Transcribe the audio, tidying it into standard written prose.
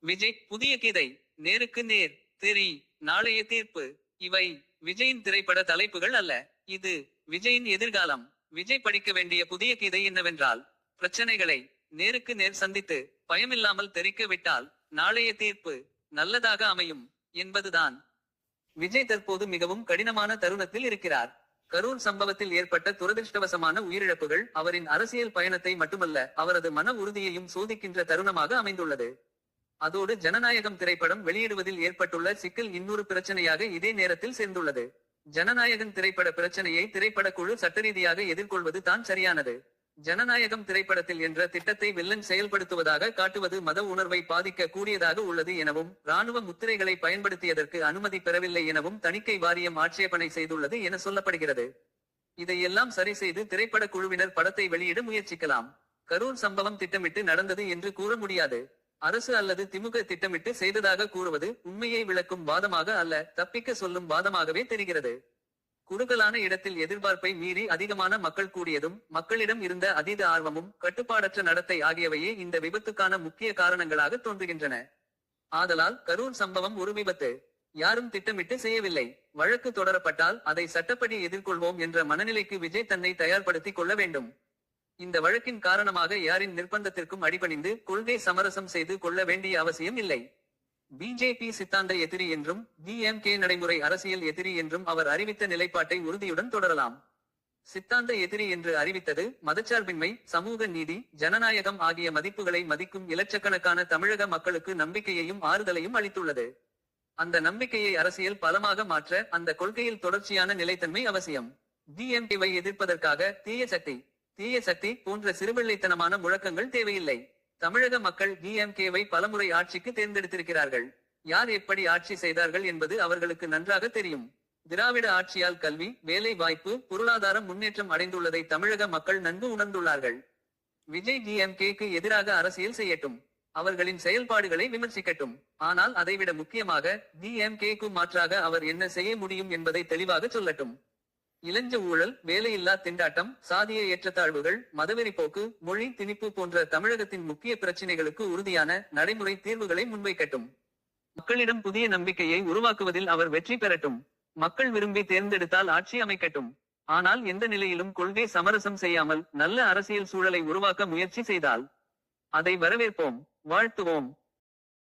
விஜய் புதிய கீதை, நேருக்கு நேர், தெரி, நாளைய தீர்ப்பு. இவை விஜயின் திரைப்பட தலைப்புகள் அல்ல. இது விஜயின் எதிர்காலம். விஜய் படிக்க வேண்டிய புதிய கீதை என்னவென்றால், பிரச்சனைகளை நேருக்கு நேர் சந்தித்து பயமில்லாமல் தெரிக்க விட்டால் நாளைய தீர்ப்பு நல்லதாக அமையும் என்பதுதான். விஜய் தற்போது மிகவும் கடினமான தருணத்தில் இருக்கிறார். கரூர் சம்பவத்தில் ஏற்பட்ட துரதிருஷ்டவசமான உயிரிழப்புகள் அவரின் அரசியல் பயணத்தை மட்டுமல்ல, அவரது மன உறுதியையும் சோதிக்கின்ற தருணமாக அமைந்துள்ளது. அதோடு ஜனநாயகம் திரைப்படம் வெளியிடுவதில் ஏற்பட்டுள்ள சிக்கல் இன்னொரு பிரச்சனையாக இதே நேரத்தில் சேர்ந்துள்ளது. ஜனநாயகம் திரைப்பட பிரச்சனையை திரைப்படக்குழு சட்டரீதியாக எதிர்கொள்வது தான் சரியானது. ஜனநாயகம் திரைப்படத்தில் என்ற திட்டத்தை வில்லன் செயல்படுத்துவதாக காட்டுவது மத உணர்வை பாதிக்க கூடியதாக உள்ளது எனவும், இராணுவ முத்திரைகளை பயன்படுத்தியதற்கு அனுமதி பெறவில்லை எனவும் தணிக்கை வாரியம் ஆட்சேபனை செய்துள்ளது என சொல்லப்படுகிறது. இதையெல்லாம் சரி செய்து திரைப்பட குழுவினர் படத்தை வெளியிட முயற்சிக்கலாம். கரூர் சம்பவம் திட்டமிட்டு நடந்தது என்று கூற முடியாது. அரசு அல்லது திமுக திட்டமிட்டு செய்ததாக கூறுவது உண்மையை விளக்கும் வாதமாக அல்ல, தப்பிக்க சொல்லும் வாதமாகவே தெரிகிறது. குறுகலான இடத்தில் எதிர்பார்ப்பை மீறி அதிகமான மக்கள் கூடியதும், மக்களிடம் இருந்த அதீத ஆர்வமும், கட்டுப்பாடற்ற நடத்தை ஆகியவையே இந்த விபத்துக்கான முக்கிய காரணங்களாக தோன்றுகின்றன. ஆதலால் கரூர் சம்பவம் ஒரு விபத்து. யாரும் திட்டமிட்டு செய்யவில்லை. வழக்கு தொடரப்பட்டால் அதை சட்டப்படி எதிர்கொள்வோம் என்ற மனநிலைக்கு விஜய் தன்னை தயார்படுத்திக் கொள்ள வேண்டும். இந்த வழக்கின் காரணமாக யாரின் நிர்பந்தத்திற்கும் அடிபணிந்து கொள்கை சமரசம் செய்து கொள்ள வேண்டிய அவசியம் இல்லை. பிஜேபி சித்தாந்த எதிரி என்றும், டிஎம்கே நடைமுறை அரசியல் எதிரி என்றும் அவர் அறிவித்த நிலைப்பாட்டை உறுதியுடன் தொடரலாம். சித்தாந்த எதிரி என்று அறிவித்தது மதச்சார்பின்மை, சமூக நீதி, ஜனநாயகம் ஆகிய மதிப்புகளை மதிக்கும் இலட்சக்கணக்கான தமிழக மக்களுக்கு நம்பிக்கையையும் ஆறுதலையும் அளித்துள்ளது. அந்த நம்பிக்கையை அரசியல் பலமாக மாற்ற அந்த கொள்கையில் தொடர்ச்சியான நிலைத்தன்மை அவசியம். டிஎம்கேவை எதிர்ப்பதற்காக தீய சக்தி போன்ற சிறுபிள்ளைத்தனமான முழக்கங்கள் தேவையில்லை. தமிழக மக்கள் டிஎம்கேவை பலமுறை ஆட்சிக்கு தேர்ந்தெடுத்திருக்கிறார்கள். யார் எப்படி ஆட்சி செய்தார்கள் என்பது அவர்களுக்கு நன்றாக தெரியும். திராவிட ஆட்சியால் கல்வி, வேலை வாய்ப்பு, பொருளாதார முன்னேற்றம் அடைந்துள்ளதை தமிழக மக்கள் நன்கு உணர்ந்துள்ளார்கள். விஜய் டிஎம்கேக்கு எதிராக அரசியல் செய்யட்டும், அவர்களின் செயல்பாடுகளை விமர்சிக்கட்டும். ஆனால் அதைவிட முக்கியமாக டிஎம்கேக்கு மாற்றாக அவர் என்ன செய்ய முடியும் என்பதை தெளிவாக சொல்லட்டும். இளஞ்ச ஊழல், வேலையில்லா திண்டாட்டம், சாதிய ஏற்றத்தாழ்வுகள், மதவெறி போக்கு, மொழி திணிப்பு போன்ற தமிழகத்தின் முக்கிய பிரச்சினைகளுக்கு உறுதியான நடைமுறை தீர்வுகளை முன்வைக்கட்டும். மக்களிடம் புதிய நம்பிக்கையை உருவாக்குவதில் அவர் வெற்றி பெறட்டும். மக்கள் விரும்பி தேர்ந்தெடுத்தால் ஆட்சி அமைக்கட்டும். ஆனால் எந்த நிலையிலும் கொள்கை சமரசம் செய்யாமல் நல்ல அரசியல் சூழலை உருவாக்க முயற்சி செய்தால் அதை வரவேற்போம், வாழ்த்துவோம்.